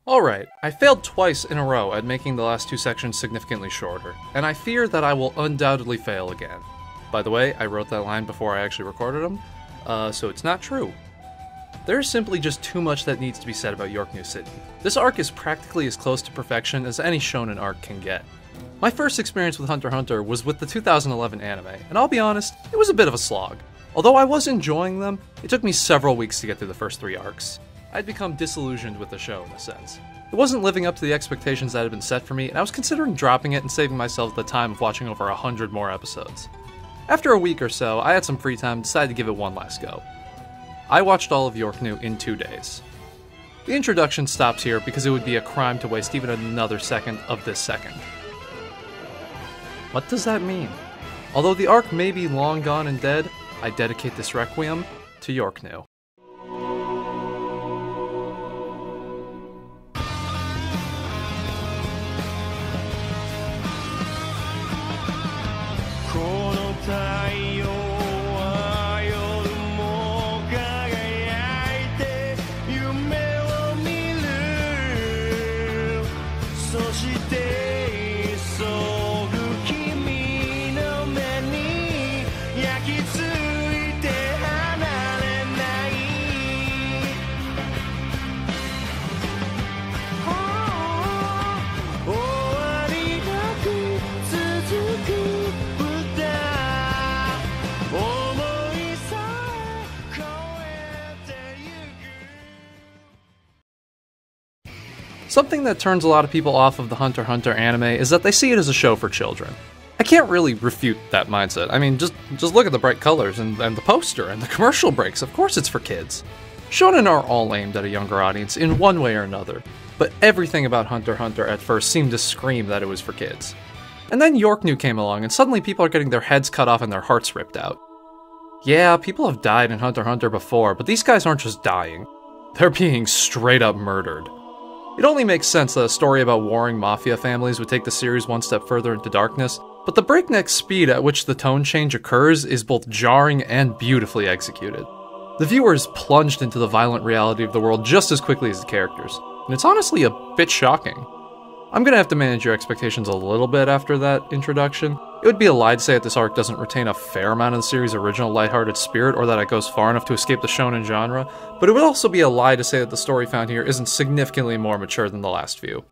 Alright, I failed twice in a row at making the last two sections significantly shorter, and I fear that I will undoubtedly fail again. By the way, I wrote that line before I actually recorded them, so it's not true. There's simply just too much that needs to be said about Yorknew City. This arc is practically as close to perfection as any shonen arc can get. My first experience with Hunter x Hunter was with the 2011 anime, and I'll be honest, it was a bit of a slog. Although I was enjoying them, it took me several weeks to get through the first 3 arcs. I'd become disillusioned with the show in a sense. It wasn't living up to the expectations that had been set for me, and I was considering dropping it and saving myself the time of watching over 100 more episodes. After a week or so, I had some free time and decided to give it one last go. I watched all of Yorknew in 2 days. The introduction stops here because it would be a crime to waste even another second of this second. What does that mean? Although the arc may be long gone and dead, I dedicate this requiem to Yorknew. Something that turns a lot of people off of the Hunter x Hunter anime is that they see it as a show for children. I can't really refute that mindset. I mean, just look at the bright colors and the poster and the commercial breaks. Of course it's for kids. Shonen are all aimed at a younger audience in one way or another, but everything about Hunter x Hunter at first seemed to scream that it was for kids. And then Yorknew came along and suddenly people are getting their heads cut off and their hearts ripped out. Yeah, people have died in Hunter x Hunter before, but these guys aren't just dying. They're being straight up murdered. It only makes sense that a story about warring mafia families would take the series one step further into darkness, but the breakneck speed at which the tone change occurs is both jarring and beautifully executed. The viewer is plunged into the violent reality of the world just as quickly as the characters, and it's honestly a bit shocking. I'm gonna have to manage your expectations a little bit after that introduction. It would be a lie to say that this arc doesn't retain a fair amount of the series' original lighthearted spirit, or that it goes far enough to escape the shonen genre, but it would also be a lie to say that the story found here isn't significantly more mature than the last few.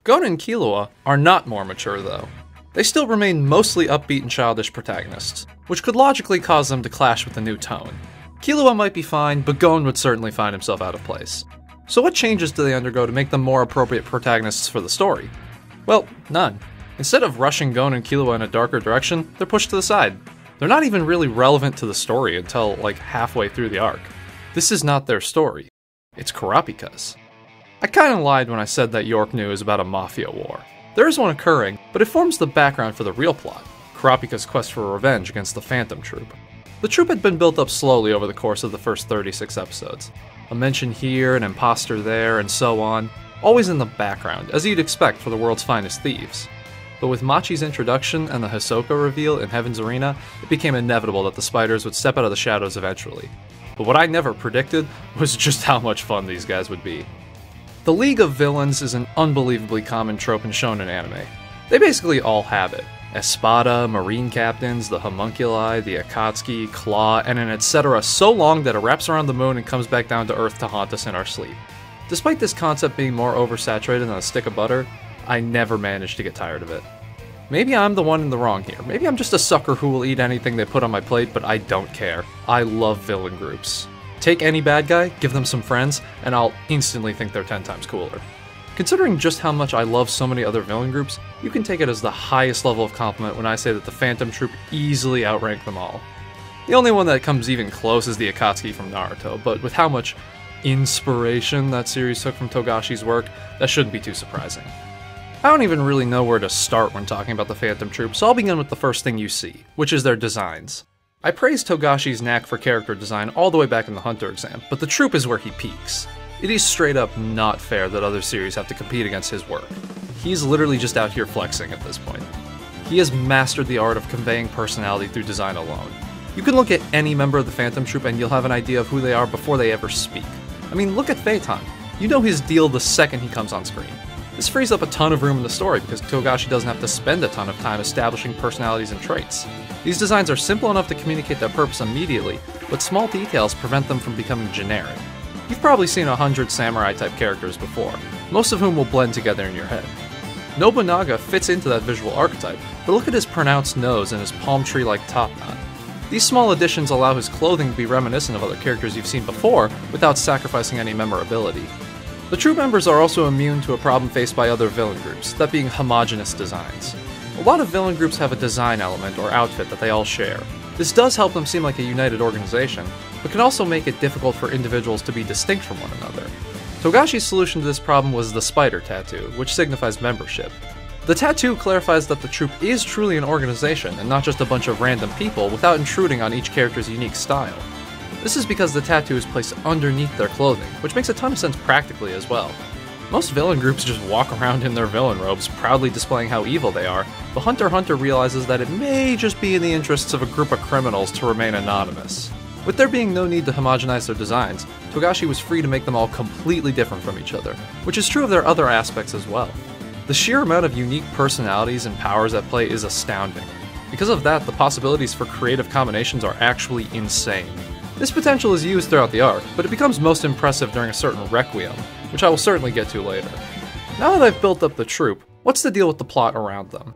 Gon and Killua are not more mature though. They still remain mostly upbeat and childish protagonists, which could logically cause them to clash with the new tone. Killua might be fine, but Gon would certainly find himself out of place. So what changes do they undergo to make them more appropriate protagonists for the story? Well, none. Instead of rushing Gon and Killua in a darker direction, they're pushed to the side. They're not even really relevant to the story until, like, halfway through the arc. This is not their story. It's Kurapika's. I kinda lied when I said that Yorknew is about a mafia war. There is one occurring, but it forms the background for the real plot, Kurapika's quest for revenge against the Phantom Troop. The troop had been built up slowly over the course of the first 36 episodes. A mention here, an imposter there, and so on, always in the background, as you'd expect for the world's finest thieves. But with Machi's introduction and the Hisoka reveal in Heaven's Arena, it became inevitable that the spiders would step out of the shadows eventually. But what I never predicted was just how much fun these guys would be. The League of Villains is an unbelievably common trope in shonen anime. They basically all have it. Espada, Marine Captains, the Homunculi, the Akatsuki, Claw, and an etc. so long that it wraps around the moon and comes back down to Earth to haunt us in our sleep. Despite this concept being more oversaturated than a stick of butter, I never managed to get tired of it. Maybe I'm the one in the wrong here. Maybe I'm just a sucker who will eat anything they put on my plate, but I don't care. I love villain groups. Take any bad guy, give them some friends, and I'll instantly think they're 10 times cooler. Considering just how much I love so many other villain groups, you can take it as the highest level of compliment when I say that the Phantom Troop easily outrank them all. The only one that comes even close is the Akatsuki from Naruto, but with how much inspiration that series took from Togashi's work, that shouldn't be too surprising. I don't even really know where to start when talking about the Phantom Troop, so I'll begin with the first thing you see, which is their designs. I praised Togashi's knack for character design all the way back in the Hunter exam, but the Troop is where he peaks. It is straight up not fair that other series have to compete against his work. He's literally just out here flexing at this point. He has mastered the art of conveying personality through design alone. You can look at any member of the Phantom Troop and you'll have an idea of who they are before they ever speak. I mean, look at Phaeton. You know his deal the second he comes on screen. This frees up a ton of room in the story because Togashi doesn't have to spend a ton of time establishing personalities and traits. These designs are simple enough to communicate their purpose immediately, but small details prevent them from becoming generic. You've probably seen 100 samurai-type characters before, most of whom will blend together in your head. Nobunaga fits into that visual archetype, but look at his pronounced nose and his palm tree-like top knot. These small additions allow his clothing to be reminiscent of other characters you've seen before without sacrificing any memorability. The troop members are also immune to a problem faced by other villain groups, that being homogeneous designs. A lot of villain groups have a design element or outfit that they all share. This does help them seem like a united organization, but can also make it difficult for individuals to be distinct from one another. Togashi's solution to this problem was the spider tattoo, which signifies membership. The tattoo clarifies that the troop is truly an organization and not just a bunch of random people without intruding on each character's unique style. This is because the tattoo is placed underneath their clothing, which makes a ton of sense practically as well. Most villain groups just walk around in their villain robes, proudly displaying how evil they are, but Hunter x Hunter realizes that it may just be in the interests of a group of criminals to remain anonymous. With there being no need to homogenize their designs, Togashi was free to make them all completely different from each other, which is true of their other aspects as well. The sheer amount of unique personalities and powers at play is astounding. Because of that, the possibilities for creative combinations are actually insane. This potential is used throughout the arc, but it becomes most impressive during a certain requiem, which I will certainly get to later. Now that I've built up the troupe, what's the deal with the plot around them?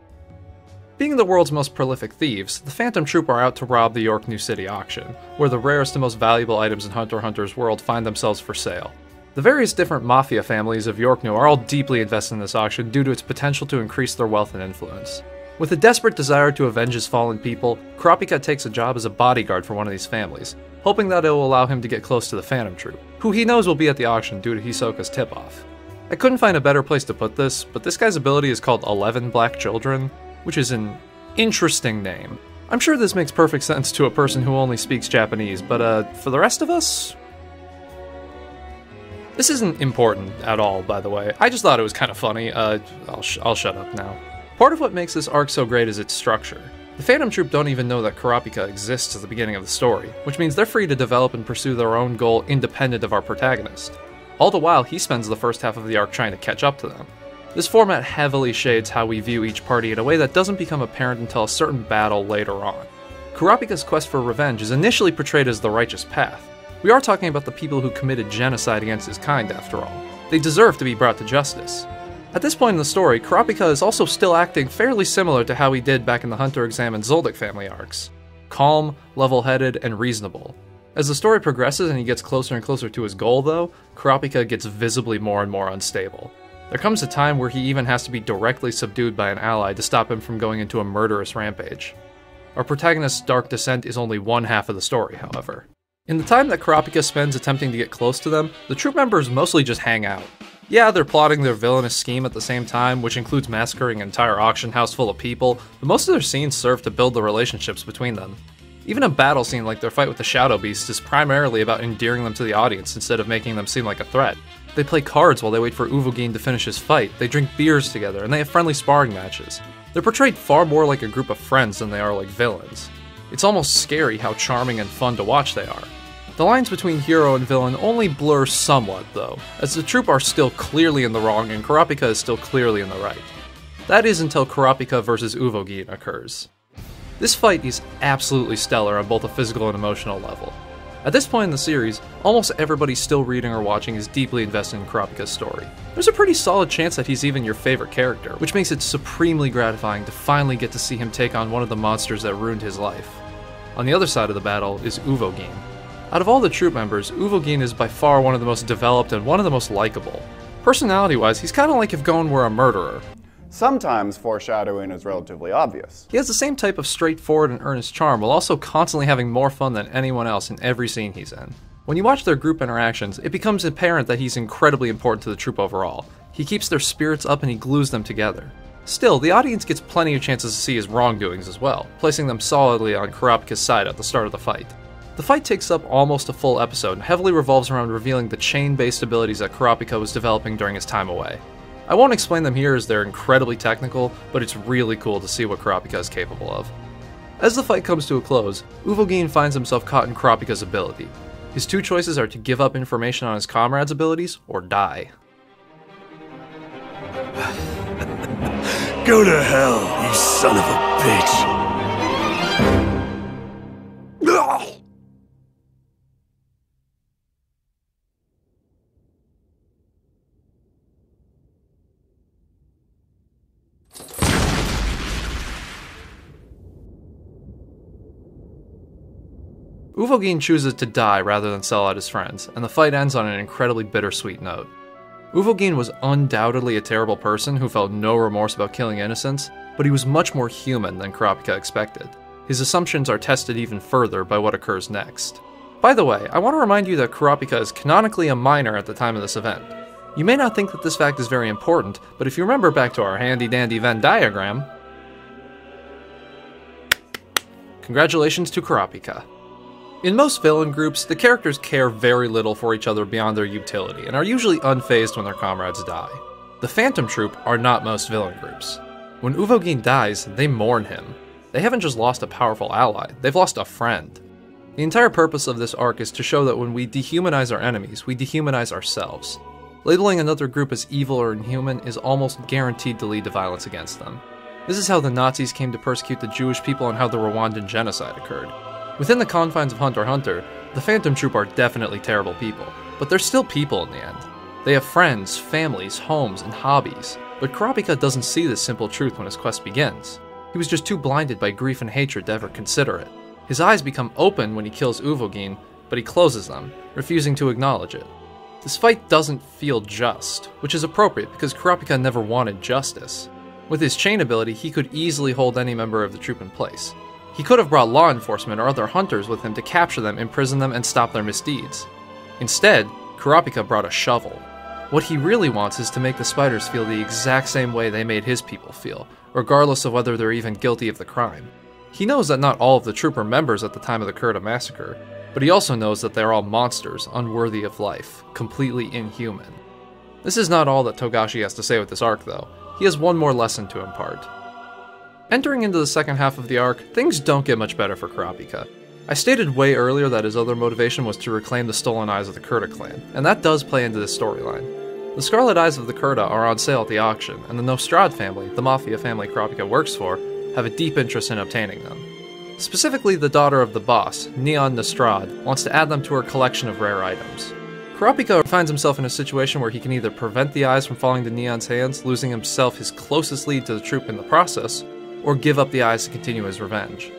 Being the world's most prolific thieves, the Phantom Troupe are out to rob the Yorknew City auction, where the rarest and most valuable items in Hunter x Hunter's world find themselves for sale. The various different mafia families of Yorknew are all deeply invested in this auction due to its potential to increase their wealth and influence. With a desperate desire to avenge his fallen people, Kurapika takes a job as a bodyguard for one of these families, hoping that it will allow him to get close to the Phantom Troupe, who he knows will be at the auction due to Hisoka's tip-off. I couldn't find a better place to put this, but this guy's ability is called 11 Black Children, which is an interesting name. I'm sure this makes perfect sense to a person who only speaks Japanese, but for the rest of us? This isn't important at all, by the way. I just thought it was kind of funny. I'll shut up now. Part of what makes this arc so great is its structure. The Phantom Troupe don't even know that Kurapika exists at the beginning of the story, which means they're free to develop and pursue their own goal independent of our protagonist. All the while, he spends the first half of the arc trying to catch up to them. This format heavily shades how we view each party in a way that doesn't become apparent until a certain battle later on. Kurapika's quest for revenge is initially portrayed as the righteous path. We are talking about the people who committed genocide against his kind, after all. They deserve to be brought to justice. At this point in the story, Kurapika is also still acting fairly similar to how he did back in the Hunter x and Zoldyck family arcs. Calm, level-headed, and reasonable. As the story progresses and he gets closer and closer to his goal, though, Kurapika gets visibly more and more unstable. There comes a time where he even has to be directly subdued by an ally to stop him from going into a murderous rampage. Our protagonist's dark descent is only one half of the story, however. In the time that Kurapika spends attempting to get close to them, the troop members mostly just hang out. Yeah, they're plotting their villainous scheme at the same time, which includes massacring an entire auction house full of people, but most of their scenes serve to build the relationships between them. Even a battle scene like their fight with the Shadow Beast is primarily about endearing them to the audience instead of making them seem like a threat. They play cards while they wait for Uvogin to finish his fight, they drink beers together, and they have friendly sparring matches. They're portrayed far more like a group of friends than they are like villains. It's almost scary how charming and fun to watch they are. The lines between hero and villain only blur somewhat, though, as the troupe are still clearly in the wrong and Kurapika is still clearly in the right. That is until Kurapika vs. Uvogin occurs. This fight is absolutely stellar on both a physical and emotional level. At this point in the series, almost everybody still reading or watching is deeply invested in Kurapika's story. There's a pretty solid chance that he's even your favorite character, which makes it supremely gratifying to finally get to see him take on one of the monsters that ruined his life. On the other side of the battle is Uvogin. Out of all the troop members, Uvogin is by far one of the most developed and one of the most likable. Personality-wise, he's kinda like if Gon were a murderer. Sometimes foreshadowing is relatively obvious. He has the same type of straightforward and earnest charm, while also constantly having more fun than anyone else in every scene he's in. When you watch their group interactions, it becomes apparent that he's incredibly important to the troop overall. He keeps their spirits up and he glues them together. Still, the audience gets plenty of chances to see his wrongdoings as well, placing them solidly on Kurapika's side at the start of the fight. The fight takes up almost a full episode and heavily revolves around revealing the chain-based abilities that Kurapika was developing during his time away. I won't explain them here as they're incredibly technical, but it's really cool to see what Kurapika is capable of. As the fight comes to a close, Uvogin finds himself caught in Kurapika's ability. His two choices are to give up information on his comrades' abilities or die. Go to hell, you son of a bitch! Uvogin chooses to die rather than sell out his friends, and the fight ends on an incredibly bittersweet note. Uvogin was undoubtedly a terrible person who felt no remorse about killing innocents, but he was much more human than Kurapika expected. His assumptions are tested even further by what occurs next. By the way, I want to remind you that Kurapika is canonically a minor at the time of this event. You may not think that this fact is very important, but if you remember back to our handy-dandy Venn diagram, congratulations to Kurapika. In most villain groups, the characters care very little for each other beyond their utility, and are usually unfazed when their comrades die. The Phantom Troop are not most villain groups. When Uvogin dies, they mourn him. They haven't just lost a powerful ally, they've lost a friend. The entire purpose of this arc is to show that when we dehumanize our enemies, we dehumanize ourselves. Labeling another group as evil or inhuman is almost guaranteed to lead to violence against them. This is how the Nazis came to persecute the Jewish people and how the Rwandan genocide occurred. Within the confines of Hunter x Hunter, the Phantom Troop are definitely terrible people, but they're still people in the end. They have friends, families, homes, and hobbies, but Kurapika doesn't see this simple truth when his quest begins. He was just too blinded by grief and hatred to ever consider it. His eyes become open when he kills Uvogin, but he closes them, refusing to acknowledge it. This fight doesn't feel just, which is appropriate because Kurapika never wanted justice. With his chain ability, he could easily hold any member of the troop in place. He could have brought law enforcement or other hunters with him to capture them, imprison them, and stop their misdeeds. Instead, Kurapika brought a shovel. What he really wants is to make the spiders feel the exact same way they made his people feel, regardless of whether they're even guilty of the crime. He knows that not all of the troop are members at the time of the Kurta massacre, but he also knows that they're all monsters, unworthy of life, completely inhuman. This is not all that Togashi has to say with this arc, though. He has one more lesson to impart. Entering into the second half of the arc, things don't get much better for Kurapika. I stated way earlier that his other motivation was to reclaim the stolen eyes of the Kurta clan, and that does play into this storyline. The Scarlet Eyes of the Kurta are on sale at the auction, and the Nostrad family, the mafia family Kurapika works for, have a deep interest in obtaining them. Specifically, the daughter of the boss, Neon Nostrad, wants to add them to her collection of rare items. Kurapika finds himself in a situation where he can either prevent the eyes from falling to Neon's hands, losing himself his closest lead to the troop in the process, or give up the eyes to continue his revenge.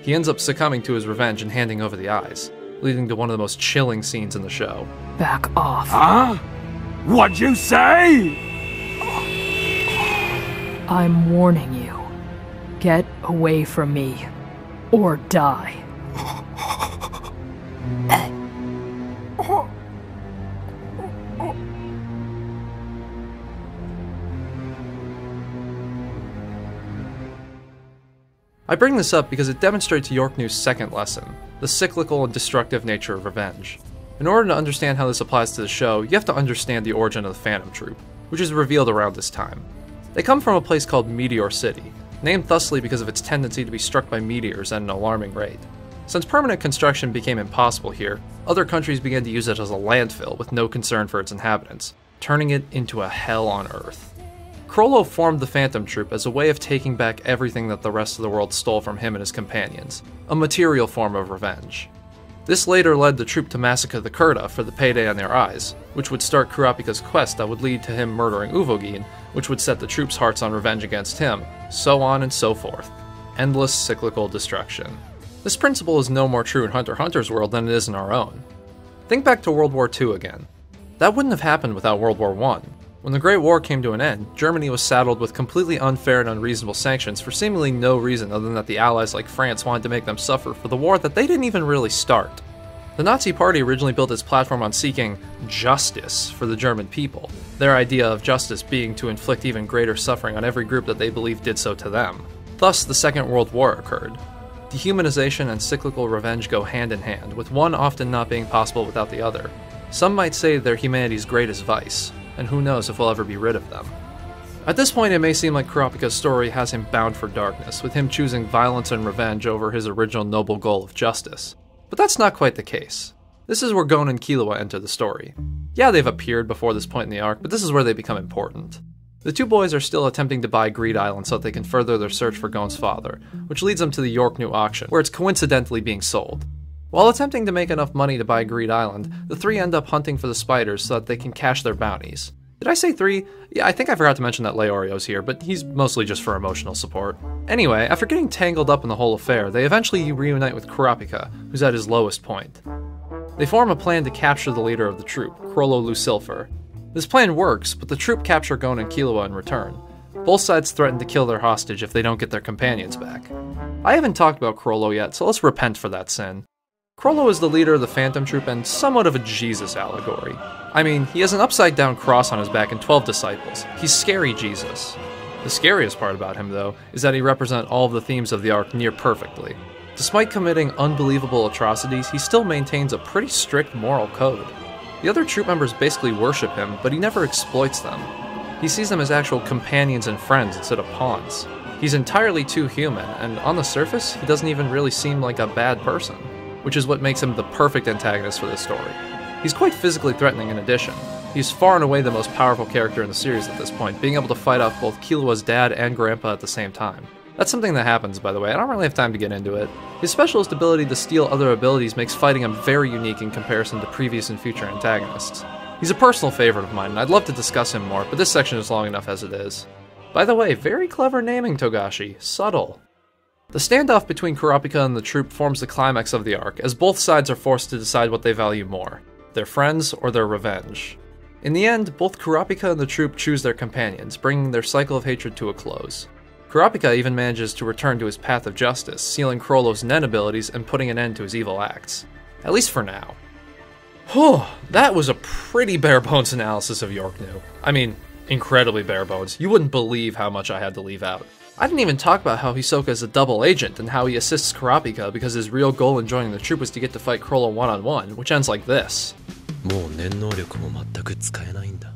He ends up succumbing to his revenge and handing over the eyes, leading to one of the most chilling scenes in the show. Back off. Huh? What'd you say? I'm warning you. Get away from me, or die. I bring this up because it demonstrates Yorknew's second lesson, the cyclical and destructive nature of revenge. In order to understand how this applies to the show, you have to understand the origin of the Phantom Troop, which is revealed around this time. They come from a place called Meteor City, named thusly because of its tendency to be struck by meteors at an alarming rate. Since permanent construction became impossible here, other countries began to use it as a landfill with no concern for its inhabitants, turning it into a hell on Earth. Krollo formed the Phantom Troop as a way of taking back everything that the rest of the world stole from him and his companions, a material form of revenge. This later led the troop to massacre the Kurta for the payday on their eyes, which would start Kurapika's quest that would lead to him murdering Uvogin, which would set the troops' hearts on revenge against him, so on and so forth. Endless cyclical destruction. This principle is no more true in Hunter x Hunter's world than it is in our own. Think back to World War II again. That wouldn't have happened without World War I. When the Great War came to an end, Germany was saddled with completely unfair and unreasonable sanctions for seemingly no reason other than that the Allies like France wanted to make them suffer for the war that they didn't even really start. The Nazi Party originally built its platform on seeking justice for the German people, their idea of justice being to inflict even greater suffering on every group that they believed did so to them. Thus, the Second World War occurred. Dehumanization and cyclical revenge go hand in hand, with one often not being possible without the other. Some might say they're humanity's greatest vice, and who knows if we'll ever be rid of them. At this point, it may seem like Kurapika's story has him bound for darkness, with him choosing violence and revenge over his original noble goal of justice. But that's not quite the case. This is where Gon and Killua enter the story. Yeah, they've appeared before this point in the arc, but this is where they become important. The two boys are still attempting to buy Greed Island so that they can further their search for Gon's father, which leads them to the Yorknew auction, where it's coincidentally being sold. While attempting to make enough money to buy Greed Island, the three end up hunting for the spiders so that they can cash their bounties. Did I say three? Yeah, I think I forgot to mention that Leorio's here, but he's mostly just for emotional support. Anyway, after getting tangled up in the whole affair, they eventually reunite with Kurapika, who's at his lowest point. They form a plan to capture the leader of the troop, Chrollo Lucifer. This plan works, but the troop capture Gon and Killua in return. Both sides threaten to kill their hostage if they don't get their companions back. I haven't talked about Chrollo yet, so let's repent for that sin. Chrollo is the leader of the Phantom Troop and somewhat of a Jesus allegory. I mean, he has an upside-down cross on his back and 12 disciples. He's scary Jesus. The scariest part about him, though, is that he represents all of the themes of the arc near perfectly. Despite committing unbelievable atrocities, he still maintains a pretty strict moral code. The other troop members basically worship him, but he never exploits them. He sees them as actual companions and friends instead of pawns. He's entirely too human, and on the surface, he doesn't even really seem like a bad person, which is what makes him the perfect antagonist for this story. He's quite physically threatening in addition. He's far and away the most powerful character in the series at this point, being able to fight off both Killua's dad and grandpa at the same time. That's something that happens, by the way. I don't really have time to get into it. His specialist ability to steal other abilities makes fighting him very unique in comparison to previous and future antagonists. He's a personal favorite of mine, and I'd love to discuss him more, but this section is long enough as it is. By the way, very clever naming, Togashi. Subtle. The standoff between Kurapika and the troop forms the climax of the arc, as both sides are forced to decide what they value more, their friends or their revenge. In the end, both Kurapika and the troop choose their companions, bringing their cycle of hatred to a close. Kurapika even manages to return to his path of justice, sealing Chrollo's Nen abilities and putting an end to his evil acts. At least for now. Whew, that was a pretty bare-bones analysis of Yorknew. I mean, incredibly bare-bones. You wouldn't believe how much I had to leave out. I didn't even talk about how Hisoka is a double agent and how he assists Kurapika because his real goal in joining the troop was to get to fight Chrollo one-on-one, which ends like this. もう念能力も全く使えないんだ.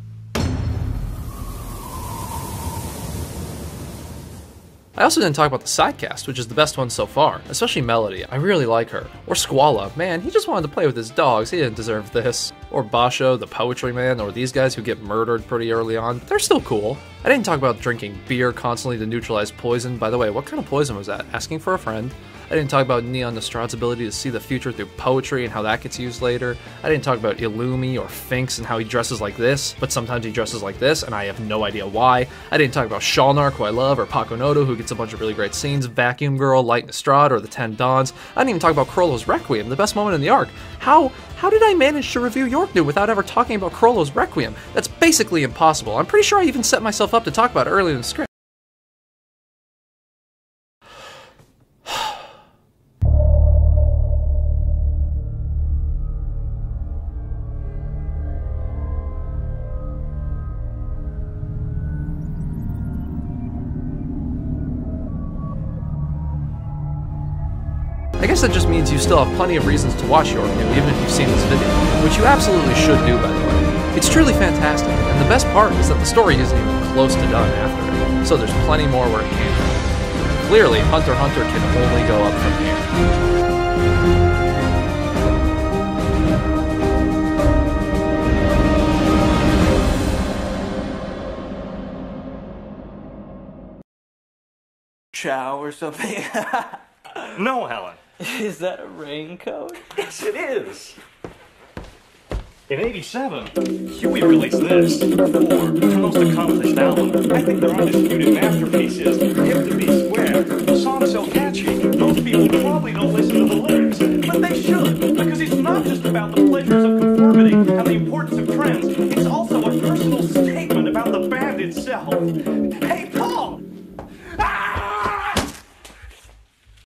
I also didn't talk about the sidecast, which is the best one so far, especially Melody. I really like her. Or Squalla. Man, he just wanted to play with his dogs, he didn't deserve this. Or Basho, the poetry man, or these guys who get murdered pretty early on. They're still cool. I didn't talk about drinking beer constantly to neutralize poison. By the way, what kind of poison was that? Asking for a friend. I didn't talk about Neon Nostrad's ability to see the future through poetry and how that gets used later. I didn't talk about Illumi or Finks and how he dresses like this, but sometimes he dresses like this, and I have no idea why. I didn't talk about Shalnark, who I love, or Pakonodo, who gets a bunch of really great scenes, Vacuum Girl, Light Nostrad, or the 10 Dawns. I didn't even talk about Chrollo's Requiem, the best moment in the arc. How did I manage to review Yorknew without ever talking about Chrollo's Requiem? That's basically impossible. I'm pretty sure I even set myself up to talk about it earlier in the script. I guess that just means you still have plenty of reasons to watch Yorknew, even if you've seen this video, which you absolutely should do, by the way. It's truly fantastic, and the best part is that the story isn't even close to done after it, so there's plenty more where it came from. Clearly, Hunter x Hunter can only go up from here. Chow or something? No, Helen. Is that a raincoat? Yes, it is. In '87, Huey released this, Ford, the most accomplished album. I think their undisputed masterpiece is Hip to Be Square. The song's so catchy, most people probably don't listen to the lyrics, but they should, because it's not just about the pleasures of conformity and the importance of trends, it's also a personal statement about the band itself. Hey,